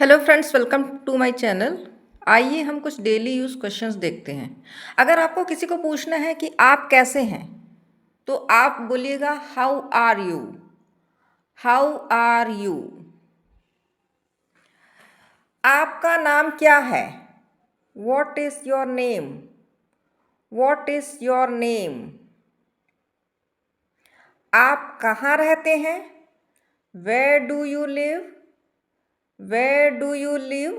Hello friends, welcome to my channel. आइए हम कुछ डेली यूज़ क्वेश्चंस देखते हैं। अगर आपको किसी को पूछना है कि आप कैसे हैं, तो आप बोलिएगा how are you. How are you. आपका नाम क्या है? What is your name? What is your name? आप कहाँ रहते हैं? Where do you live? Where do you live?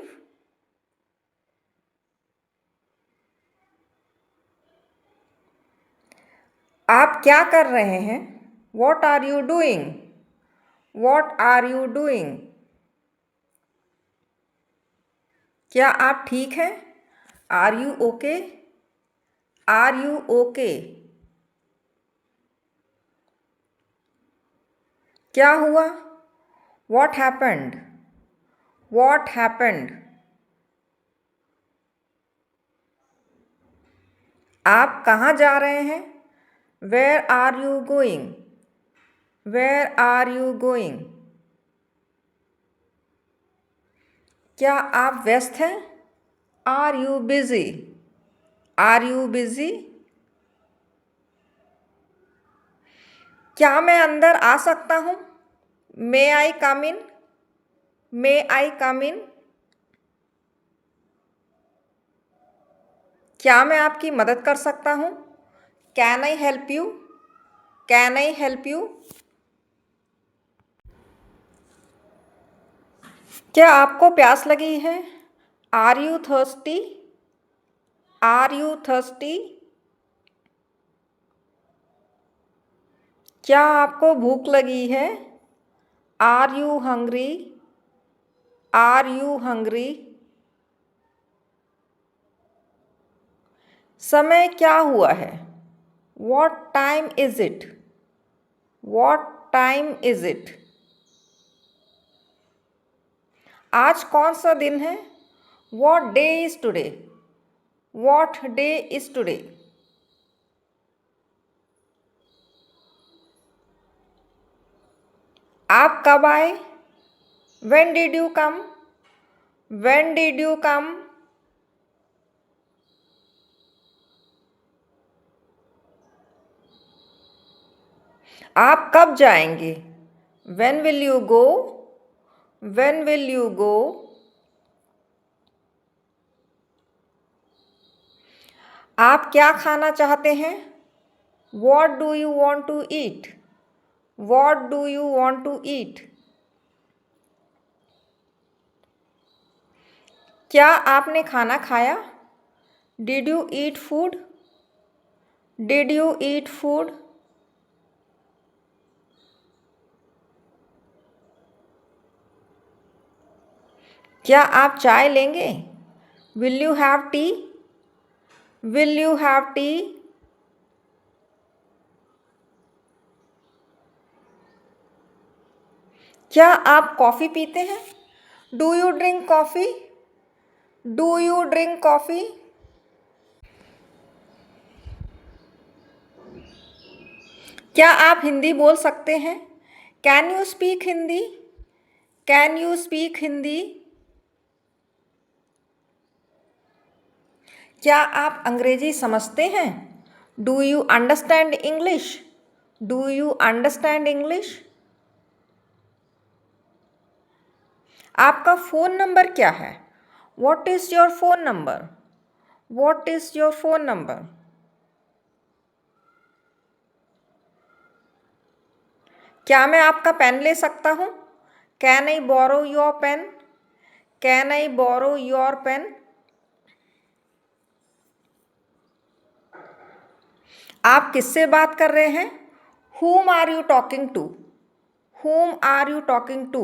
आप क्या कर रहे हैं? What are you doing? What are you doing? क्या आप ठीक हैं? Are you okay? Are you okay? क्या हुआ? What happened? What happened? आप कहाँ जा रहे हैं? Where are you going? Where are you going? क्या आप व्यस्त हैं? Are you busy? Are you busy? क्या मैं अंदर आ सकता हूँ? मे आई कम इन? मे आई कम इन? क्या मैं आपकी मदद कर सकता हूँ? Can I help you? Can I help you? क्या आपको प्यास लगी है? Are you thirsty? Are you thirsty? क्या आपको भूख लगी है? Are you hungry? Are you hungry? समय क्या हुआ है? What time is it? What time is it? आज कौन सा दिन है? What day is today? What day is today? आप कब आए? When did you come? When did you कम? आप कब जाएंगे? When will you go? When will you go? आप क्या खाना चाहते हैं? What do you want to eat? What do you want to eat? क्या आपने खाना खाया? Did you eat food? Did you eat food? क्या आप चाय लेंगे? Will you have tea? Will you have tea? क्या आप कॉफ़ी पीते हैं? Do you drink coffee? Do you drink coffee? क्या आप हिंदी बोल सकते हैं? Can you speak Hindi? Can you speak Hindi? क्या आप अंग्रेजी समझते हैं? Do you understand English? Do you understand English? आपका फ़ोन नंबर क्या है? What is your phone number? What is your phone number? क्या मैं आपका पेन ले सकता हूँ? Can I borrow your pen? Can I borrow your pen? आप किससे बात कर रहे हैं? Whom are you talking to? Whom are you talking to?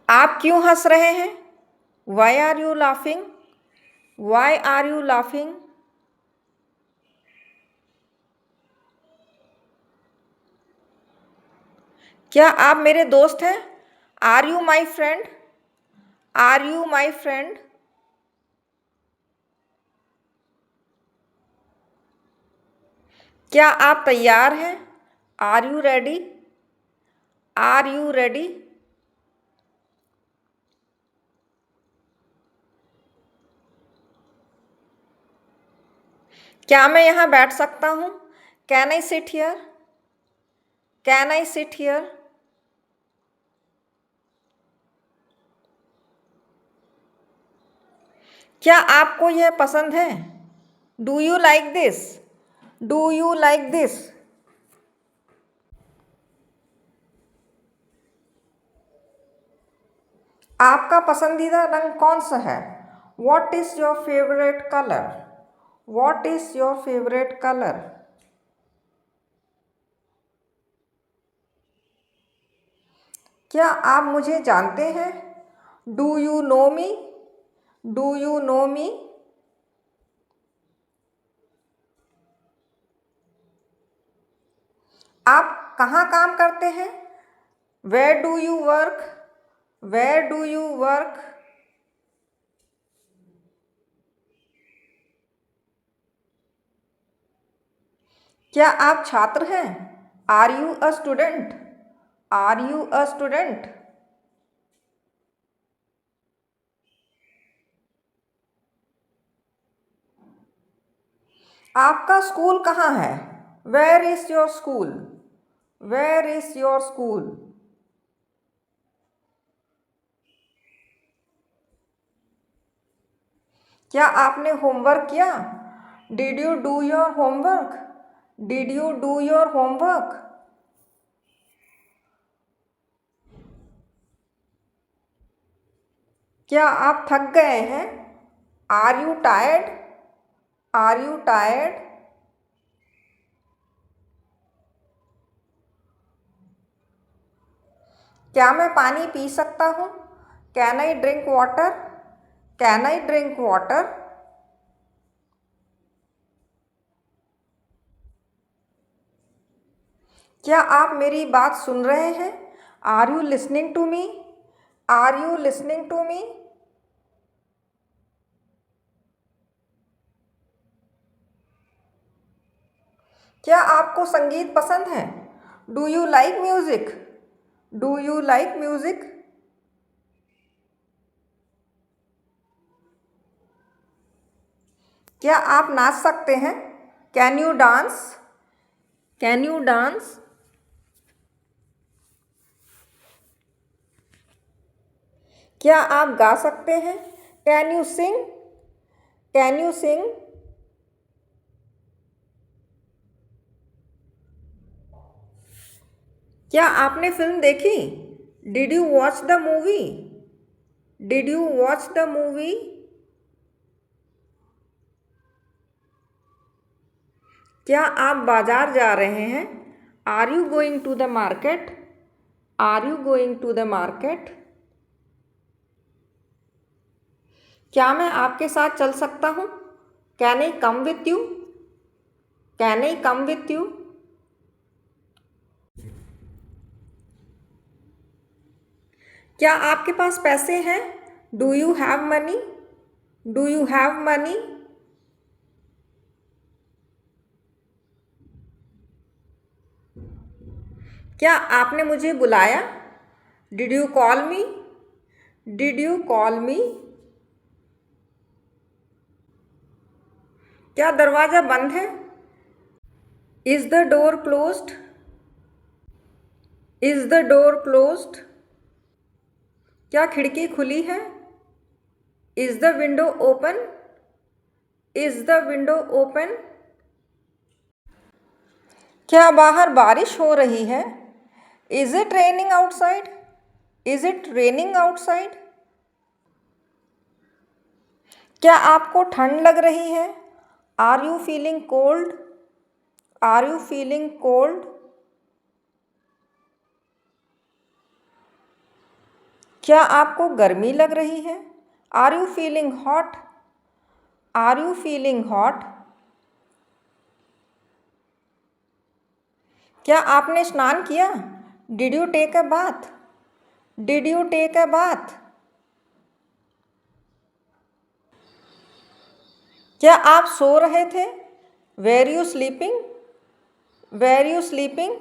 आप क्यों हंस रहे हैं? Why are you laughing? Why are you laughing? क्या आप मेरे दोस्त हैं? Are you my friend? Are you my friend? क्या आप तैयार हैं? Are you ready? Are you ready? क्या मैं यहाँ बैठ सकता हूँ? Can I sit here? Can I sit here? क्या आपको यह पसंद है? Do you like this? Do you like this? आपका पसंदीदा रंग कौन सा है? What is your favourite colour? What is your favourite colour? क्या आप मुझे जानते हैं? Do you know me? Do you know me? आप कहाँ काम करते हैं? Where do you work? Where do you work? क्या आप छात्र हैं? Are you a student? Are you a student? आपका स्कूल कहाँ है? Where is your school? Where is your school? क्या आपने होमवर्क किया? Did you do your homework? Did you do your homework? क्या आप थक गए हैं? Are you tired? Are you tired? क्या मैं पानी पी सकता हूँ? Can I drink water? Can I drink water? क्या आप मेरी बात सुन रहे हैं? Are you listening to me? Are you listening to me? क्या आपको संगीत पसंद है? Do you like music? Do you like music? क्या आप नाच सकते हैं? Can you dance? Can you dance? क्या आप गा सकते हैं? Can you sing? Can you sing? क्या आपने फिल्म देखी? Did you watch the movie? Did you watch the movie? क्या आप बाजार जा रहे हैं? Are you going to the market? Are you going to the market? क्या मैं आपके साथ चल सकता हूँ? Can I come with you? Can I come with you? क्या आपके पास पैसे हैं? Do you have money? Do you have money? क्या आपने मुझे बुलाया? Did you call me? Did you call me? क्या दरवाज़ा बंद है? Is the door closed? Is the door closed? क्या खिड़की खुली है? Is the window open? Is the window open? क्या बाहर बारिश हो रही है? Is it raining outside? Is it raining outside? क्या आपको ठंड लग रही है? Are you feeling cold? Are you feeling cold? क्या आपको गर्मी लग रही है? Are you feeling hot? Are you feeling hot? क्या आपने स्नान किया? Did you take a bath? Did you take a bath? क्या आप सो रहे थे? Where you sleeping? Were you sleeping?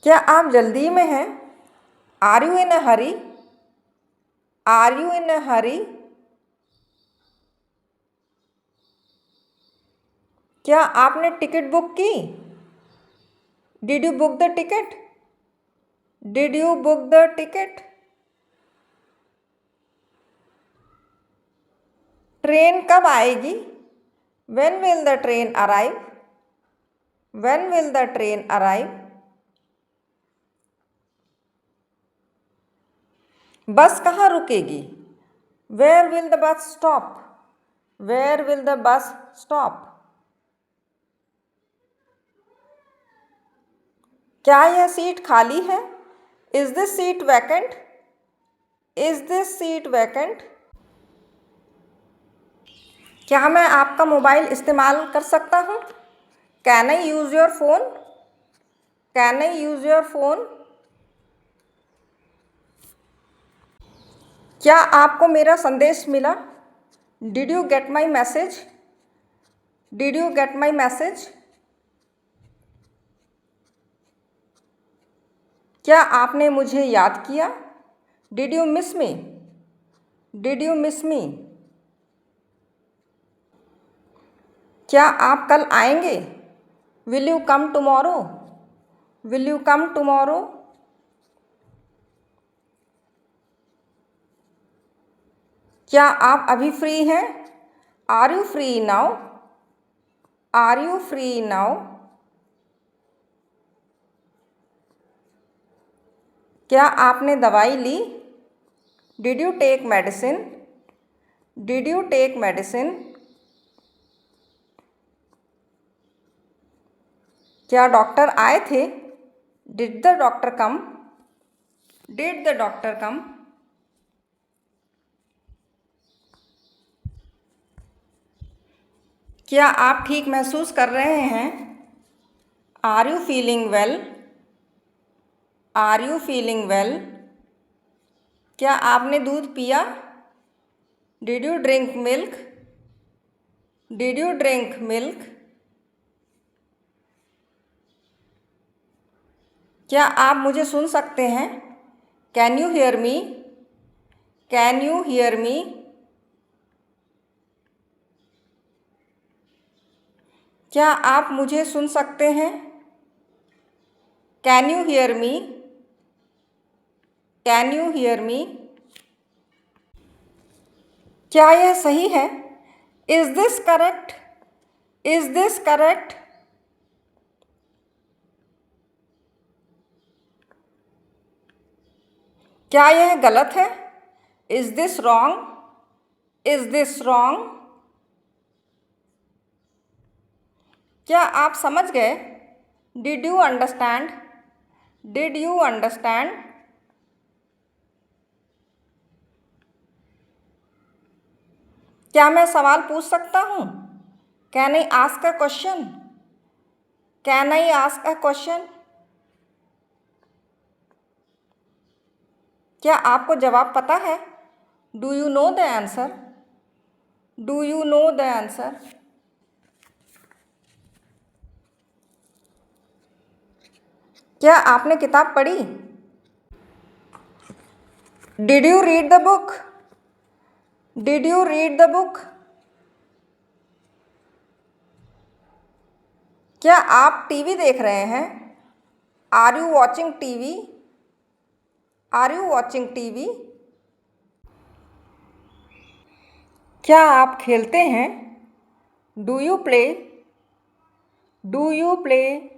क्या आप जल्दी में हैं? Are you in a hurry? Are you in a hurry? क्या आपने टिकट बुक की? Did you book the ticket? Did you book the ticket? Train कब आएगी? When will the train arrive? When will the train arrive? बस कहाँ रुकेगी? Where will the bus stop? Where will the bus stop? क्या यह seat खाली है? Is this seat vacant? Is this seat vacant? क्या मैं आपका मोबाइल इस्तेमाल कर सकता हूँ? Can I use your phone? Can I use your phone? क्या आपको मेरा संदेश मिला? Did you get my message? Did you get my message? क्या आपने मुझे याद किया? Did you miss me? Did you miss me? क्या आप कल आएंगे? Will you come tomorrow? Will you come tomorrow? क्या आप अभी फ्री हैं? Are you free now? Are you free now? क्या आपने दवाई ली? Did you take medicine? Did you take medicine? क्या डॉक्टर आए थे? Did the doctor come? Did the doctor come? क्या आप ठीक महसूस कर रहे हैं? Are you feeling well? Are you feeling well? क्या आपने दूध पिया? Did you drink milk? Did you drink milk? क्या आप मुझे सुन सकते हैं? Can you hear me? Can you hear me? क्या आप मुझे सुन सकते हैं? Can you hear me? Can you hear me? क्या यह सही है? Is this correct? Is this correct? क्या यह गलत है? Is this wrong? Is this wrong? क्या आप समझ गए? Did you understand? Did you understand? क्या मैं सवाल पूछ सकता हूँ? Can I ask a question? Can I ask a question? क्या आपको जवाब पता है? Do you know the answer? Do you know the answer? क्या आपने किताब पढ़ी? Did you read the book? Did you read the book? क्या आप टीवी देख रहे हैं? Are you watching TV? Are you watching TV? क्या आप खेलते हैं? Do you play? Do you play?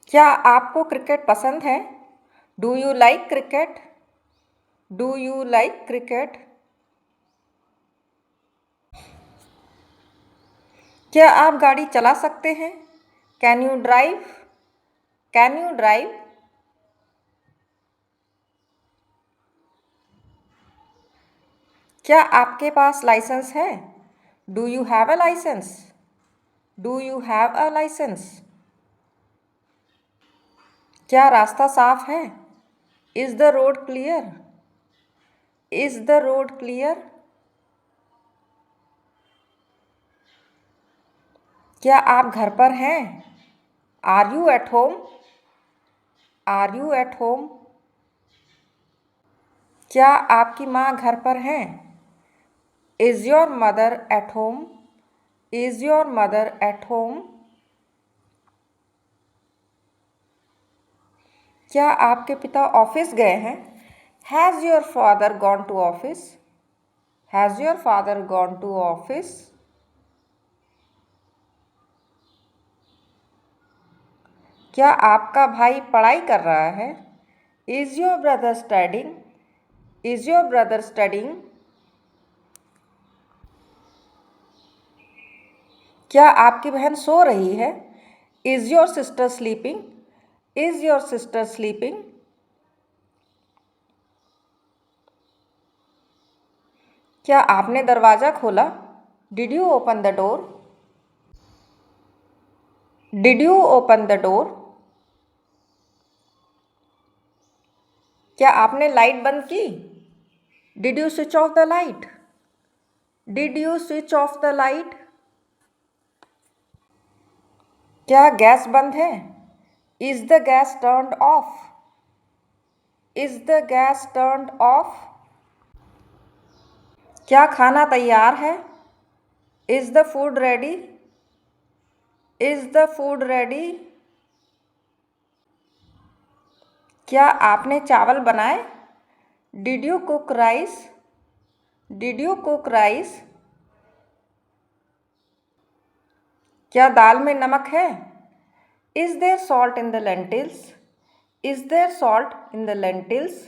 क्या आपको क्रिकेट पसंद है? Do you like cricket? Do you like cricket? क्या आप गाड़ी चला सकते हैं? Can you drive? Can you drive? क्या आपके पास लाइसेंस है? Do you have a license? Do you have a license? क्या रास्ता साफ है? Is the road clear? Is the road clear? क्या आप घर पर हैं? Are you at home? Are you at home? क्या आपकी माँ घर पर हैं? Is your mother at home? Is your mother at home? क्या आपके पिता ऑफिस गए हैं? Has your father gone to office? Has your father gone to office? क्या आपका भाई पढ़ाई कर रहा है? Is your brother studying? Is your brother studying? क्या आपकी बहन सो रही है? Is your sister sleeping? Is your sister sleeping? क्या आपने दरवाज़ा खोला? Did you open the door? Did you open the door? क्या आपने लाइट बंद की? Did you switch off the light? Did you switch off the light? क्या gas बंद है? Is the gas turned of? Is the gas turned of? क्या खाना तैयार है? Is the food ready? Is the food ready? क्या आपने चावल बनाए? Did you cook rice? Did you cook rice? क्या दाल में नमक है? Is there salt in the lentils? Is there salt in the lentils?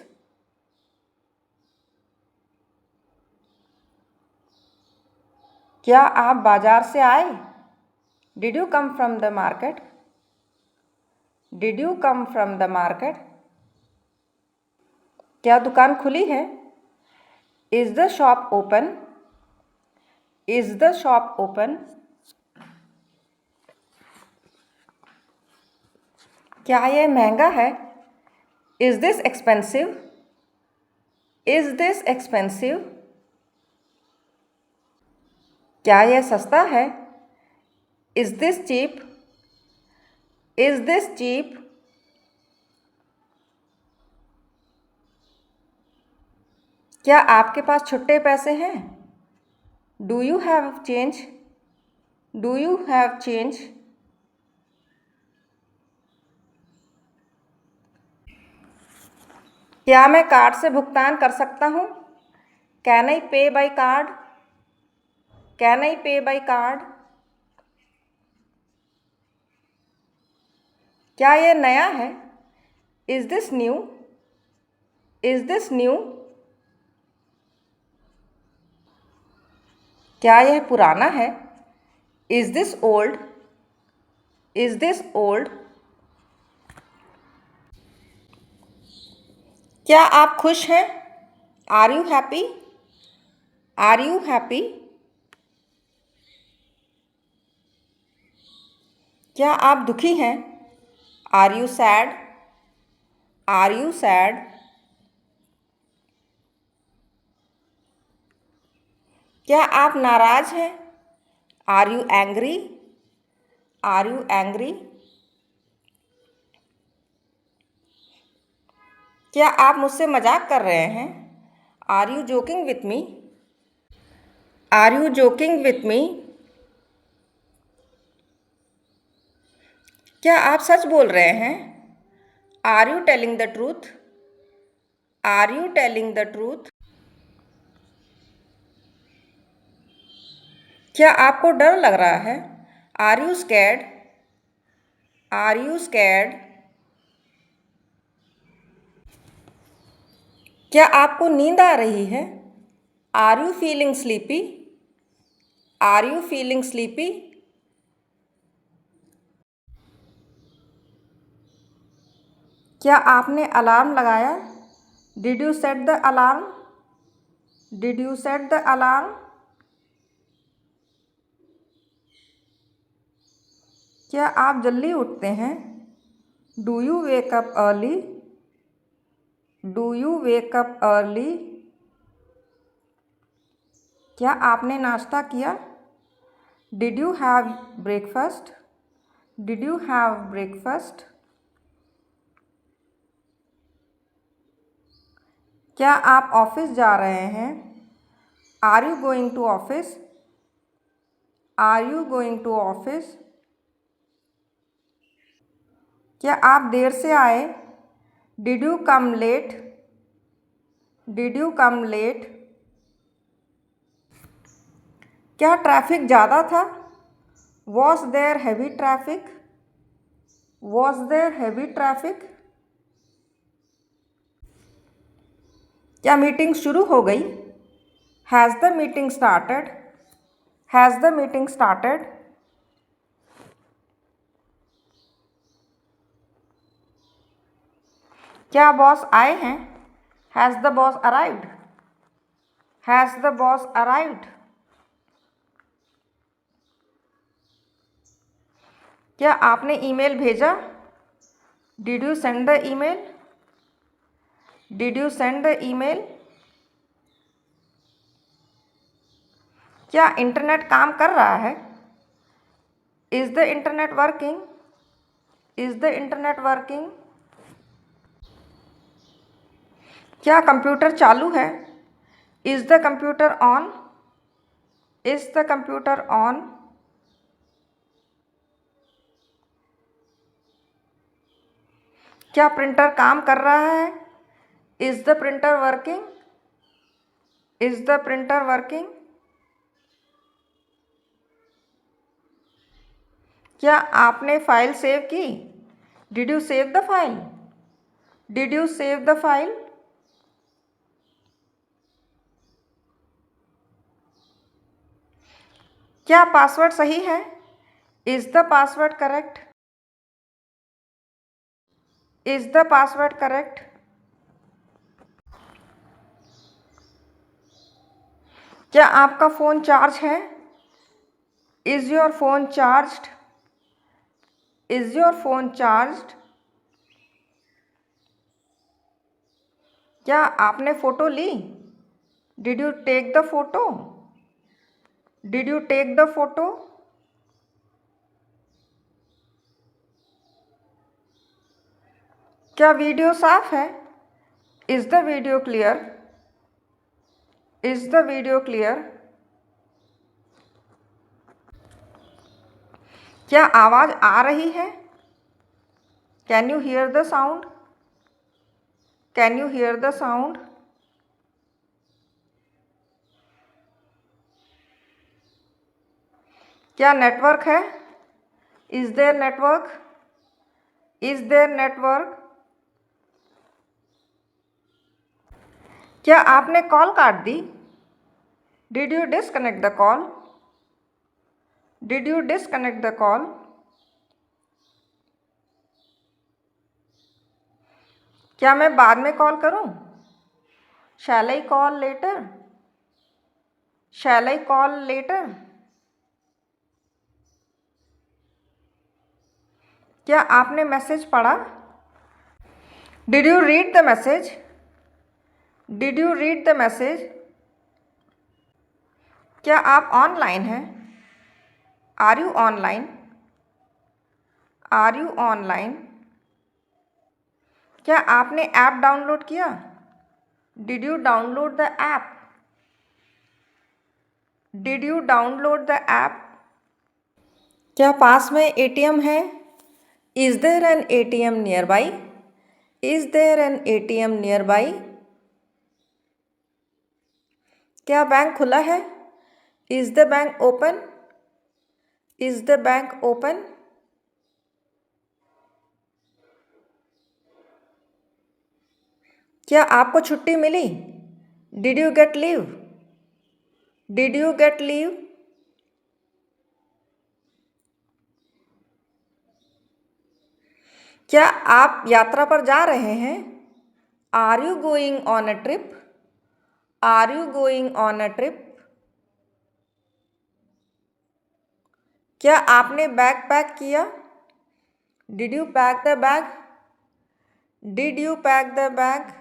क्या आप बाजार से आए? Did you come from the market? Did you come from the market? क्या दुकान खुली है? Is the shop open? Is the shop open? क्या यह महंगा है? Is this expensive? Is this expensive? क्या यह सस्ता है? Is this cheap? Is this cheap? क्या आपके पास छुट्टे पैसे हैं? Do you have change? Do you have change? क्या मैं कार्ड से भुगतान कर सकता हूँ? कैन आई पे बाई कार्ड? कैन आई पे बाई कार्ड? क्या यह नया है? Is this new? Is this new? क्या यह पुराना है? Is this old? Is this old? क्या आप खुश हैं? Are you happy? Are you happy? क्या आप दुखी हैं? Are you sad? Are you sad? क्या आप नाराज हैं? Are you angry? Are you angry? क्या आप मुझसे मजाक कर रहे हैं? Are you joking with me? Are you joking with me? क्या आप सच बोल रहे हैं? Are you telling the truth? Are you telling the truth? क्या आपको डर लग रहा है? Are you scared? Are you scared? क्या आपको नींद आ रही है? Are you feeling sleepy? Are you feeling sleepy? क्या आपने अलार्म लगाया? Did you set the alarm? Did you set the alarm? क्या आप जल्दी उठते हैं? Do you wake up early? Do you wake up early? क्या आपने नाश्ता किया? Did you have breakfast? Did you have breakfast? क्या आप ऑफिस जा रहे हैं? Are you going to office? Are you going to office? क्या आप देर से आए? Did you come late? Did you come late? क्या ट्रैफिक ज़्यादा था? Was there heavy traffic? Was there heavy traffic? क्या मीटिंग शुरू हो गई? Has the meeting started? Has the meeting started? क्या बॉस आए हैं? Has the boss arrived? Has the boss arrived? क्या आपने ईमेल भेजा? Did you send the email? Did you send the email? क्या इंटरनेट काम कर रहा है? Is the internet working? Is the internet working? क्या कंप्यूटर चालू है? Is the computer on? Is the computer on? क्या प्रिंटर काम कर रहा है? Is the printer working? Is the printer working? क्या आपने फाइल सेव की? Did you save the file? Did you save the file? क्या पासवर्ड सही है? Is the password correct? Is the password correct? क्या आपका फ़ोन चार्ज है? Is your phone charged? Is your phone charged? क्या आपने photo ली? Did you take the photo? Did you take the photo? क्या वीडियो साफ है? Is the video clear? Is the video clear? क्या आवाज़ आ रही है? Can you hear the sound? Can you hear the sound? क्या नेटवर्क है? Is there network? Is there network? क्या आपने कॉल काट दी? Did you disconnect the call? Did you disconnect the call? क्या मैं बाद में कॉल करूं? Shall I call later? Shall I call later? क्या आपने मैसेज पढ़ा? Did you read the message? Did you read the message? क्या आप ऑनलाइन हैं? Are you online? Are you online? क्या आपने ऐप डाउनलोड किया? Did you download the app? Did you download the app? क्या पास में एटीएम है? Is there an ATM nearby? Is there an ATM nearby? क्या bank खुला है? Is the bank open? Is the bank open? क्या आपको छुट्टी मिली? Did you get leave? Did you get leave? क्या आप यात्रा पर जा रहे हैं? Are you going on a trip? Are you going on a trip? क्या आपने बैग पैक किया? Did you pack the bag? Did you pack the bag?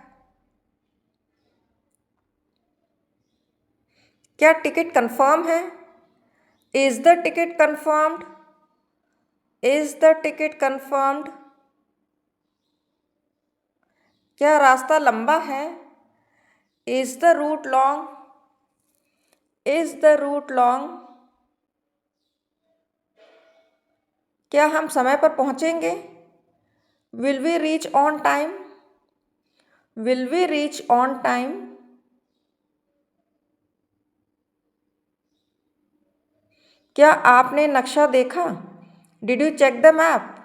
क्या टिकट कंफर्म है? Is the ticket confirmed? Is the ticket confirmed? क्या रास्ता लंबा है? Is the route long? Is the route long? क्या हम समय पर पहुंचेंगे? Will we reach on time? Will we reach on time? क्या आपने नक्शा देखा? Did you check the map?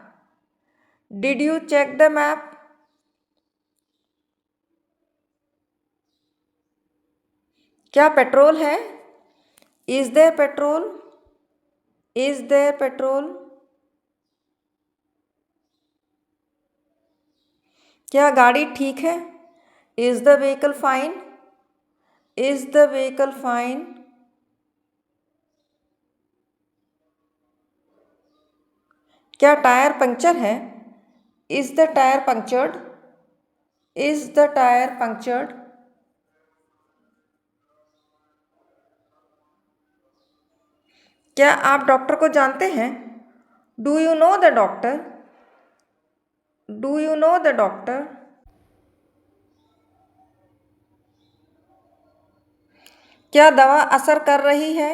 Did you check the map? क्या पेट्रोल है? Is there petrol? Is there petrol? क्या गाड़ी ठीक है? Is the vehicle fine? Is the vehicle fine? क्या टायर पंक्चर है? Is the tyre punctured? Is the tyre punctured? क्या आप डॉक्टर को जानते हैं? Do you know the doctor? Do you know the doctor? क्या दवा असर कर रही है?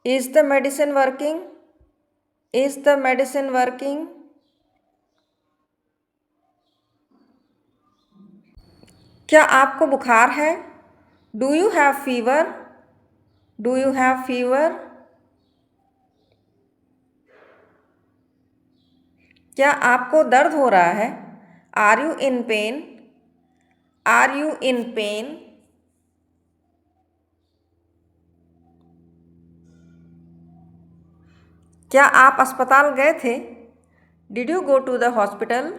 Is the medicine working? Is the medicine working? क्या आपको बुखार है? Do you have fever? Do you have fever? क्या आपको दर्द हो रहा है? Are you in pain? Are you in pain? क्या आप अस्पताल गए थे? Did you go to the hospital?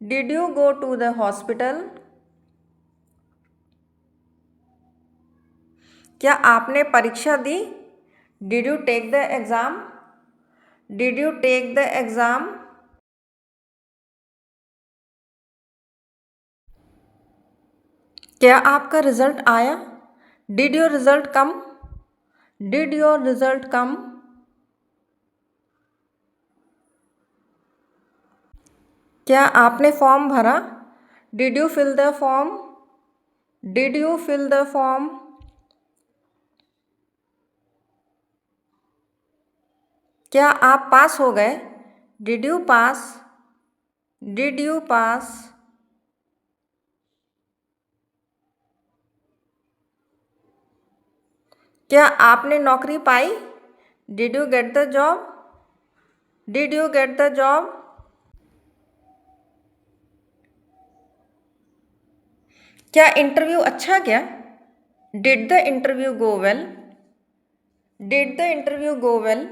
Did you go to the hospital? क्या आपने परीक्षा दी? Did you take the exam? Did you take the exam? क्या आपका रिजल्ट आया? Did your result come? Did your result come? क्या आपने form भरा? Did you fill the form? Did you fill the form? क्या आप पास हो गए? Did you pass? Did you pass? क्या आपने नौकरी पाई? Did you get the job? Did you get the job? क्या इंटरव्यू अच्छा गया? Did the interview go well? Did the interview go well?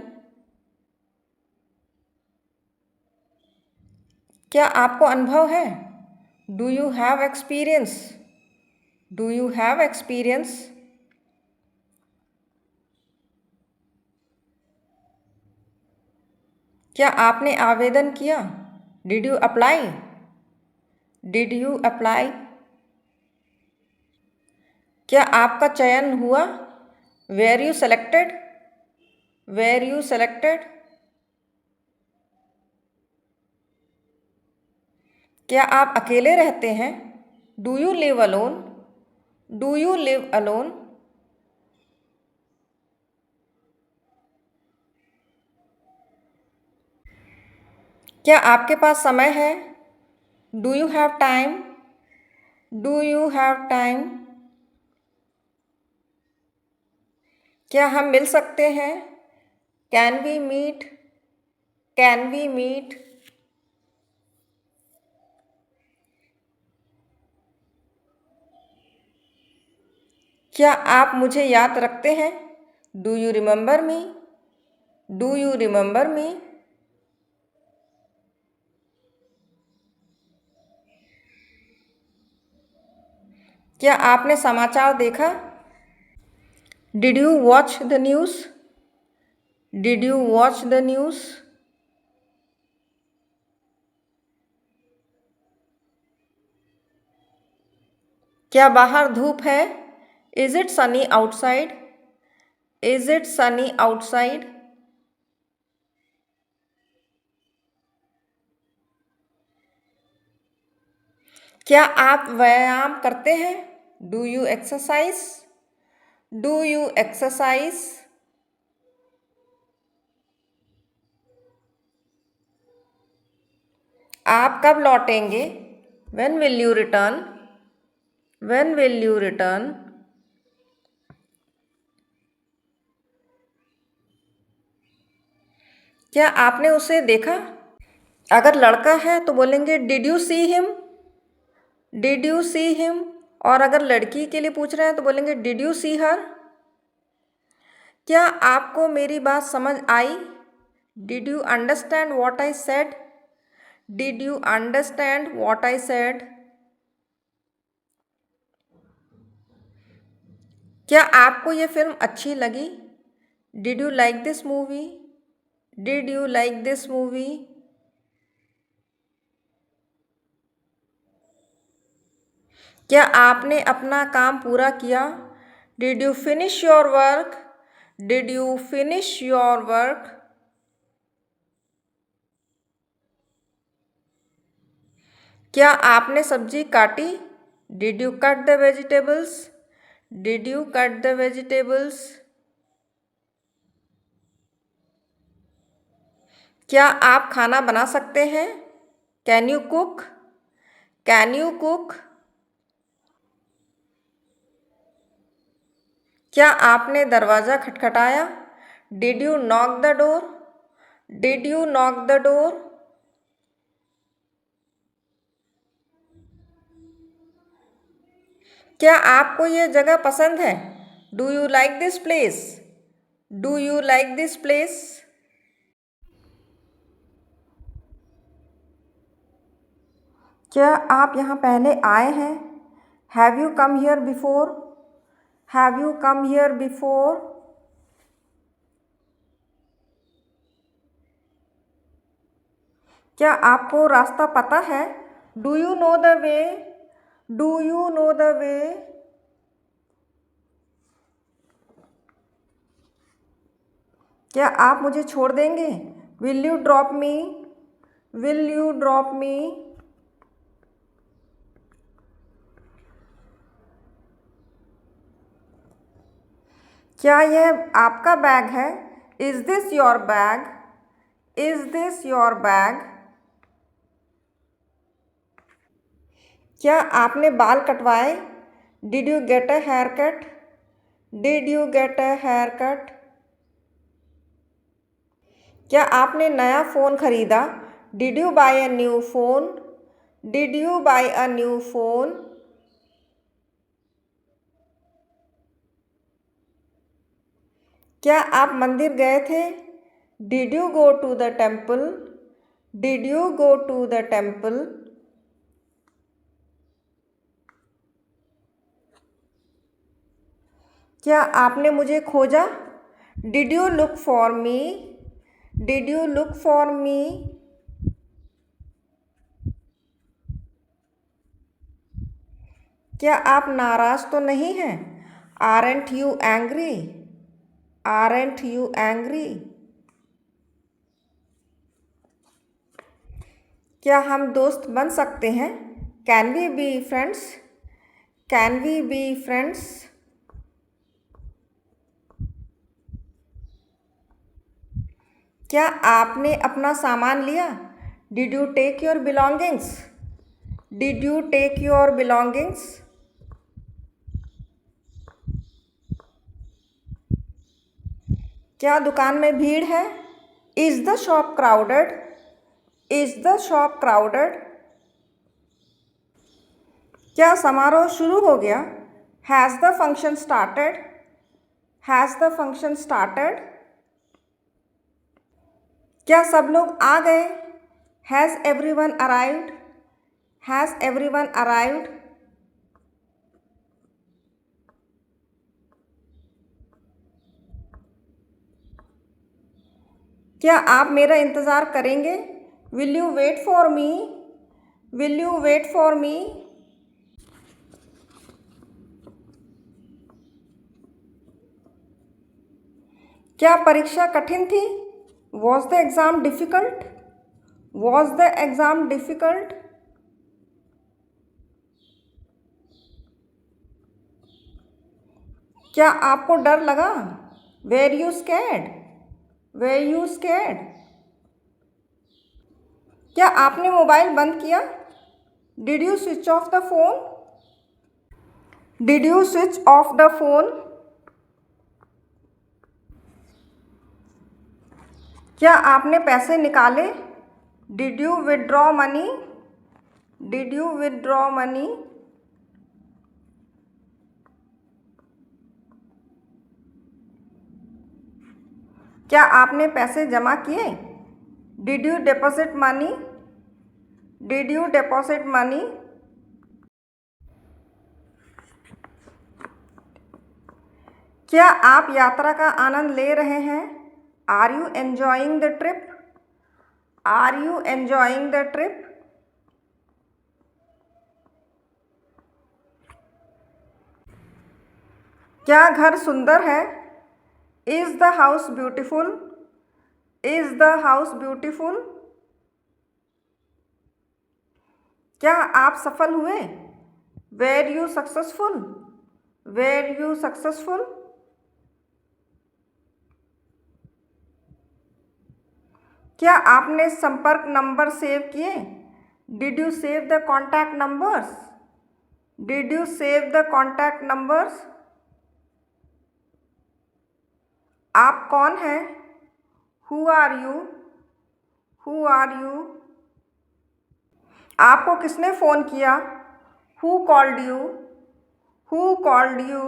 क्या आपको अनुभव है? Do you have experience? Do you have experience? क्या आपने आवेदन किया? Did you apply? Did you apply? क्या आपका चयन हुआ? Were you selected? Where you selected? क्या आप अकेले रहते हैं? Do you live alone? Do you live alone? क्या आपके पास समय है? Do you have time? Do you have time? क्या हम मिल सकते हैं? Can we meet? Can we meet? क्या आप मुझे याद रखते हैं? Do you remember me? Do you remember me? क्या आपने समाचार देखा? Did you watch the news? Did you watch the news? क्या बाहर धूप है? Is it Sunny outside? Is it Sunny outside? क्या आप व्यायाम करते हैं? Do you exercise? Do you exercise? आप कब लौटेंगे? When will you return? When will you return? क्या आपने उसे देखा? अगर लड़का है तो बोलेंगे did you see him? Did you see him? और अगर लड़की के लिए पूछ रहे हैं तो बोलेंगे डिड यू सी हर? क्या आपको मेरी बात समझ आई? Did you understand what I said? Did you understand what I said? क्या आपको ये फिल्म अच्छी लगी? Did you like this movie? Did you like this movie? क्या आपने अपना काम पूरा किया? Did you finish your work? Did you finish your work? क्या आपने सब्जी काटी? Did you cut the vegetables? Did you cut the vegetables? क्या आप खाना बना सकते हैं? Can you cook? Can you cook? क्या आपने दरवाज़ा खटखटाया? Did you knock the door? Did you knock the door? क्या आपको ये जगह पसंद है? Do you like this place? Do you like this place? क्या आप यहाँ पहले आए हैं? Have you come here before? Have you come here before? क्या आपको रास्ता पता है? Do you know the way? Do you know the way? क्या आप मुझे छोड़ देंगे? Will you drop me? Will you drop me? क्या यह आपका बैग है? Is this your bag? Is this your bag? क्या आपने बाल कटवाए? Did you get a hair cut? Did you get a hair cut? क्या आपने नया फ़ोन खरीदा? Did you buy a new phone? Did you buy a new phone? क्या आप मंदिर गए थे? Did you go to the temple? Did you go to the temple? क्या आपने मुझे खोजा? Did you look for me? Did you look for me? क्या आप नाराज़ तो नहीं हैं? Aren't you angry? Aren't you angry? क्या हम दोस्त बन सकते हैं? Can we be friends? Can we be friends? क्या आपने अपना सामान लिया? Did you take your belongings? Did you take your belongings? क्या दुकान में भीड़ है? Is the shop crowded? Is the shop crowded? क्या समारोह शुरू हो गया? Has the function started? Has the function started? क्या सब लोग आ गए? Has everyone arrived? Has everyone arrived? क्या आप मेरा इंतज़ार करेंगे? Will you wait for me? Will you wait for me? क्या परीक्षा कठिन थी? Was the exam difficult? Was the exam difficult? क्या आपको डर लगा? Were you scared? Were you scared? क्या आपने मोबाइल बंद किया? Did you switch off the phone? Did you switch off the phone? क्या आपने पैसे निकाले? Did you withdraw money? Did you withdraw money? क्या आपने पैसे जमा किए? Did you deposit money? Did you deposit money? क्या आप यात्रा का आनंद ले रहे हैं? Are you enjoying the trip? Are you enjoying the trip? क्या घर सुंदर है? Is the house beautiful? Is the house beautiful? क्या आप सफल हुए? Were you successful? Where you successful? क्या आपने संपर्क नंबर सेव किए? Did you save the contact numbers? Did you save the contact numbers? आप कौन हैं? Who are you? Who are you? आपको किसने फ़ोन किया? Who called you? Who called you?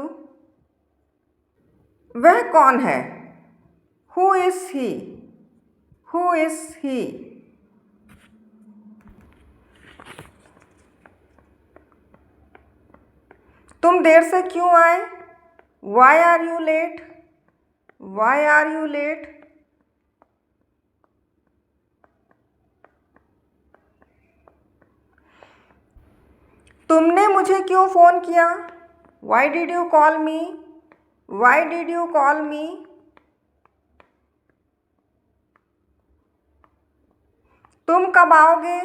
वह कौन है? Who is he? Who is he? तुम देर से क्यों आए? Why are you late? Why are you late? तुमने मुझे क्यों फ़ोन किया? Why did you call me? Y did you call मी? तुम कब आओगे?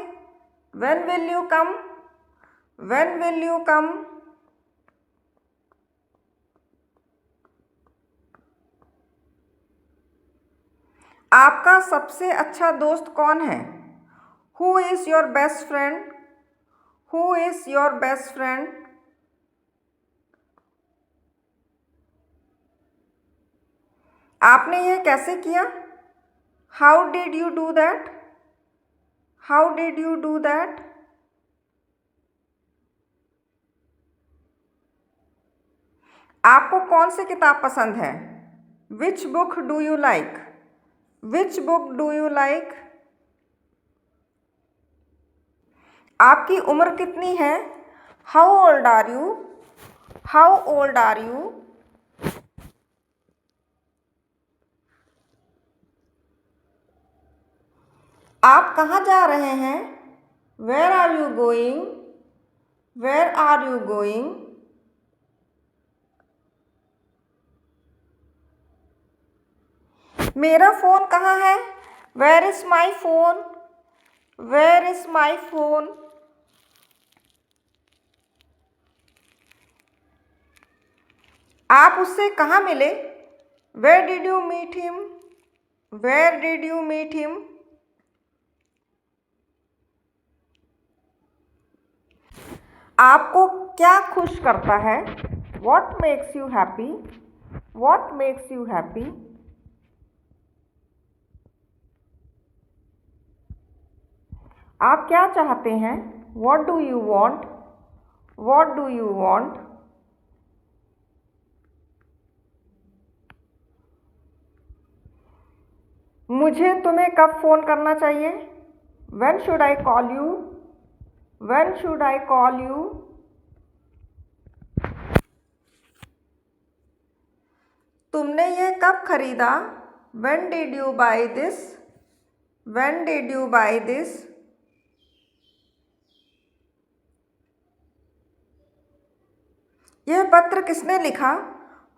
When will you come? When will you come? आपका सबसे अच्छा दोस्त कौन है? Who is your best friend? Who is your best friend? आपने यह कैसे किया? How did you do that? How did you do that? आपको कौन सी किताब पसंद है? Which book do you like? Which book do you like? आपकी उम्र कितनी है? How old are you? How old are you? आप कहाँ जा रहे हैं? Where are you going? Where are you going? मेरा फ़ोन कहाँ है? Where is my phone? Where is my phone? आप उससे कहाँ मिले? Where did you meet him? Where did you meet him? आपको क्या खुश करता है? What makes you happy? What makes you happy? आप क्या चाहते हैं? What do you want? What do you want? मुझे तुम्हें कब फ़ोन करना चाहिए? When should I call you? When should I call you? तुमने यह कब खरीदा? When did you buy this? When did you buy this? यह पत्र किसने लिखा?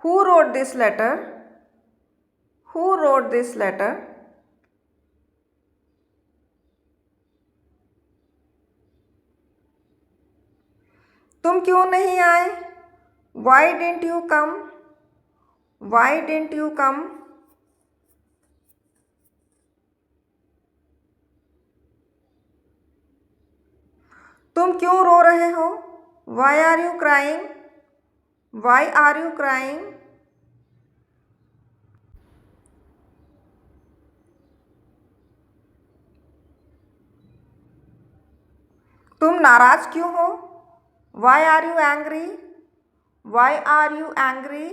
Who wrote this letter? Who wrote this letter? तुम क्यों नहीं आए? Why didn't you come? Why didn't you come? तुम क्यों रो रहे हो? Why are you crying? Why are you crying? तुम नाराज क्यों हो? Why are you angry? Why are you angry?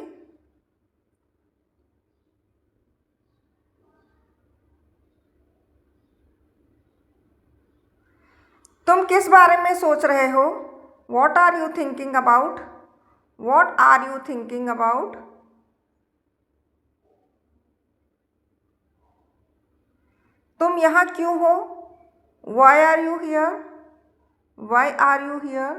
तुम किस बारे में सोच रहे हो? What are you thinking about? What are you thinking about? तुम यहाँ क्यों हो? Why are you here? Why are you here?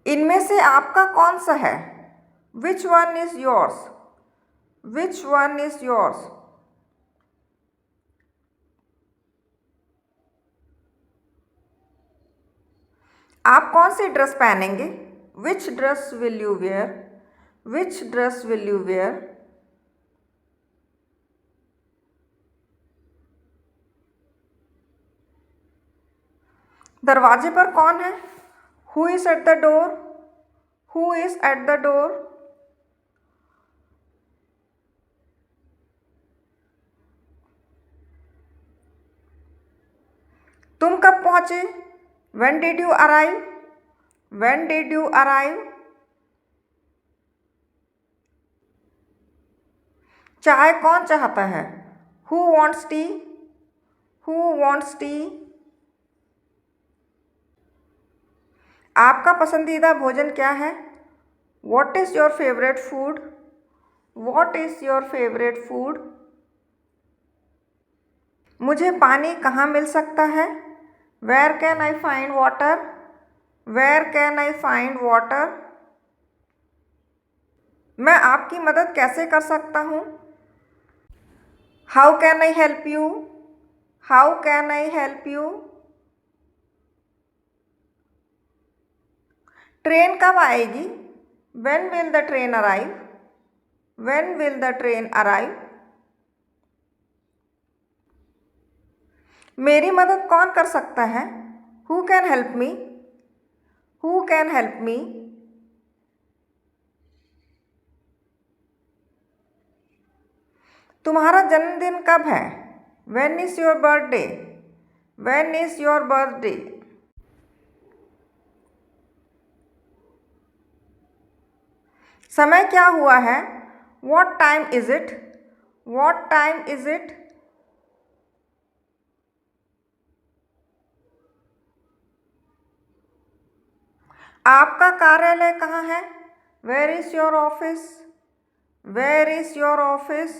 इनमें से आपका कौन सा है? Which one is yours? Which one is yours? आप कौन सी ड्रेस पहनेंगे? Which dress will you wear? Which dress will you wear? दरवाजे पर कौन है? Who is at the door? Who is at the door? तुम कब पहुंचे? When did you arrive? When did you arrive? चाय कौन चाहता है? Who wants tea? Who wants tea? आपका पसंदीदा भोजन क्या है? What is your favorite food? What is your favorite food? मुझे पानी कहाँ मिल सकता है? Where can I find water? Where can I find water? मैं आपकी मदद कैसे कर सकता हूँ? How can I help you? How can I help you? Train कब आएगी? When will the train arrive? When will the train arrive? मेरी मदद कौन कर सकता है? Who can help me? Who can help me? तुम्हारा जन्मदिन कब है? When is your birthday? When is your birthday? समय क्या हुआ है? What time is it? What time is it? आपका कार्यालय कहाँ है? Where is your office? Where is your office?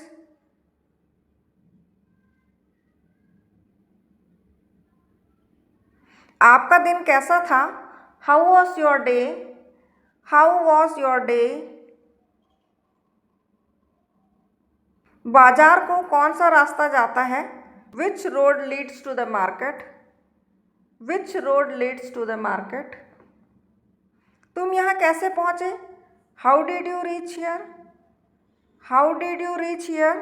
आपका दिन कैसा था? How was your day? How was your day? बाजार को कौन सा रास्ता जाता है? Which road leads to the market? Which road leads to the market? तुम यहाँ कैसे पहुँचे? How did you reach here? How did you reach here?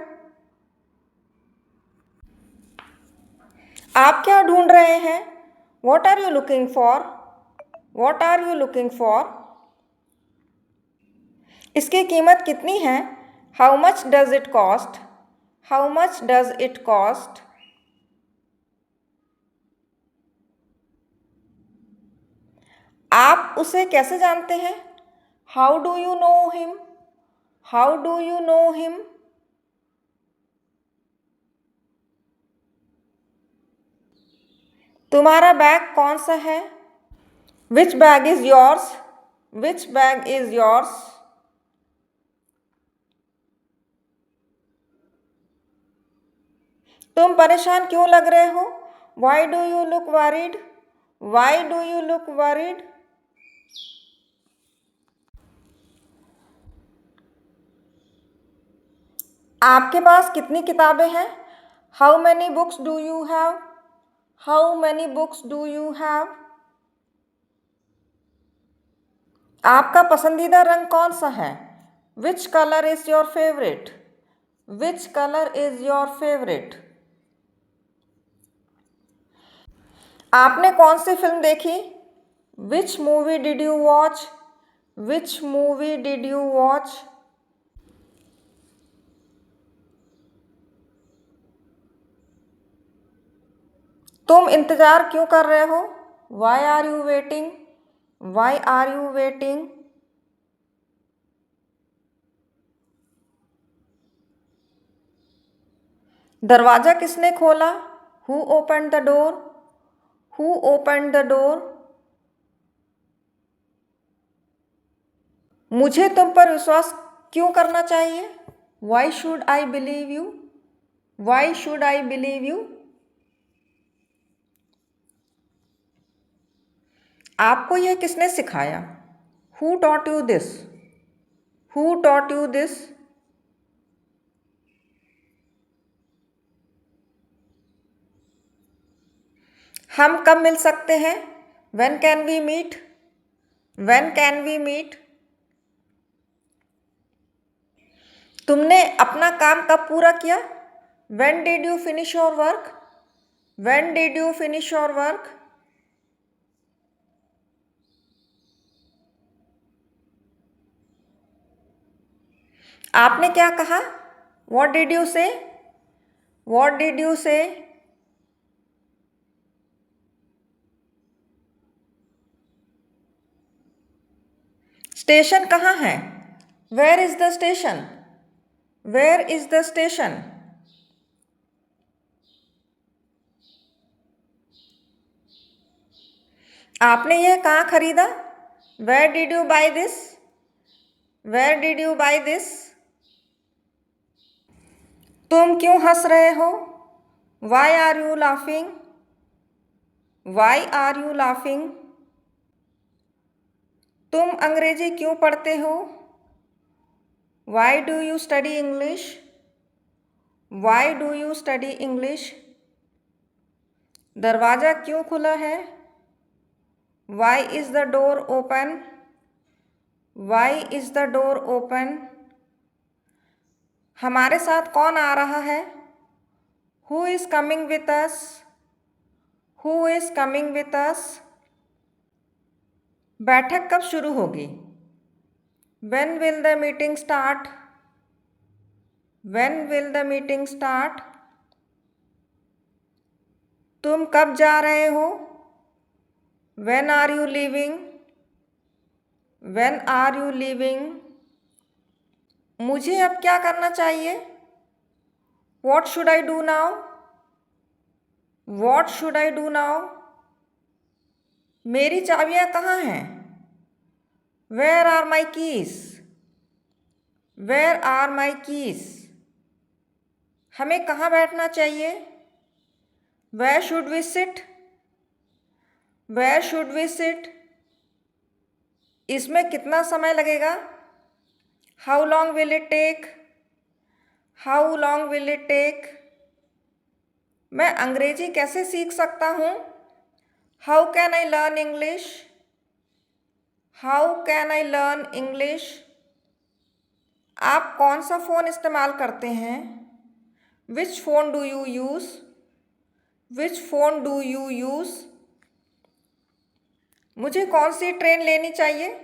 आप क्या ढूंढ रहे हैं? What are you looking for? What are you looking for? इसकी कीमत कितनी है? How much does it cost? How much does it cost? आप उसे कैसे जानते हैं? How do you know him? How do you know him? तुम्हारा बैग कौन सा है? Which bag is yours? Which bag is yours? तुम परेशान क्यों लग रहे हो? Why do you look worried? Why do you look worried? आपके पास कितनी किताबें हैं? How many books do you have? How many books do you have? आपका पसंदीदा रंग कौन सा है? Which colour is your favourite? Which colour is your favourite? आपने कौन सी फिल्म देखी? Which movie did you watch? Which movie did you watch? तुम इंतज़ार क्यों कर रहे हो? Why are you waiting? Why are you waiting? दरवाज़ा किसने खोला? Who open the door? Who open the door? मुझे तुम पर विश्वास क्यों करना चाहिए? Why should I believe you? Why should I believe you? आपको यह किसने सिखाया? Who taught you this? Who taught you this? हम कब मिल सकते हैं? When can we meet? When can we meet? तुमने अपना काम कब पूरा किया? When did you finish your work? When did you finish your work? आपने क्या कहा? What did you say? What did you say? Station कहाँ है? Where is the station? Where is the station? आपने यह कहाँ खरीदा? Where did you buy this? Where did you buy this? तुम क्यों हंस रहे हो? Why are you laughing? Why are you laughing? तुम अंग्रेजी क्यों पढ़ते हो? Why do you study English? Why do you study English? दरवाज़ा क्यों खुला है? Why is the door open? Why is the door open? हमारे साथ कौन आ रहा है? Who is coming with us? Who is coming with us? बैठक कब शुरू होगी? When will the meeting start? When will the meeting start? तुम कब जा रहे हो? When are you leaving? When are you leaving? मुझे अब क्या करना चाहिए? What should I do now? What should I do now? मेरी चाबियाँ कहाँ हैं? Where are my keys? Where are my keys? हमें कहाँ बैठना चाहिए? Where should we sit? Where should we sit? इसमें कितना समय लगेगा? How long will it take? How long will it take? मैं अंग्रेजी कैसे सीख सकता हूँ? How can I learn English? How can I learn English? आप कौन सा फ़ोन इस्तेमाल करते हैं? Which phone do you use? Which phone do you use? मुझे कौन सी ट्रेन लेनी चाहिए?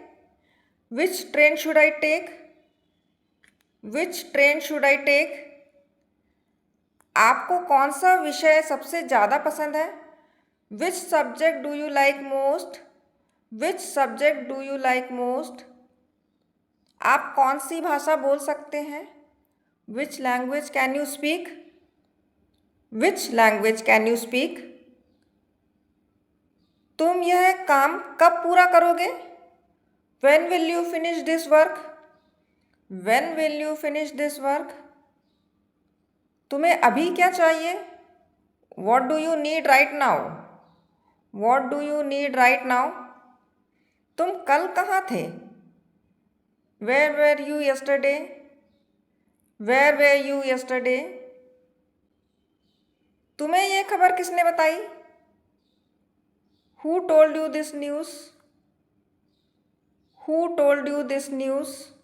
Which train should I take? Which train should I take? आपको कौन सा विषय सबसे ज़्यादा पसंद है? Which subject do you like most? Which subject do you like most? आप कौन सी भाषा बोल सकते हैं? Which language can you speak? Which language can you speak? तुम यह काम कब पूरा करोगे? When will you finish this work? When will you finish this work? तुम्हें अभी क्या चाहिए? What do you need right now? What do you need right now? तुम कल कहाँ थे? Where were you yesterday? Where were you yesterday? तुम्हें ये खबर किसने बताई? Who told you this news? Who told you this news?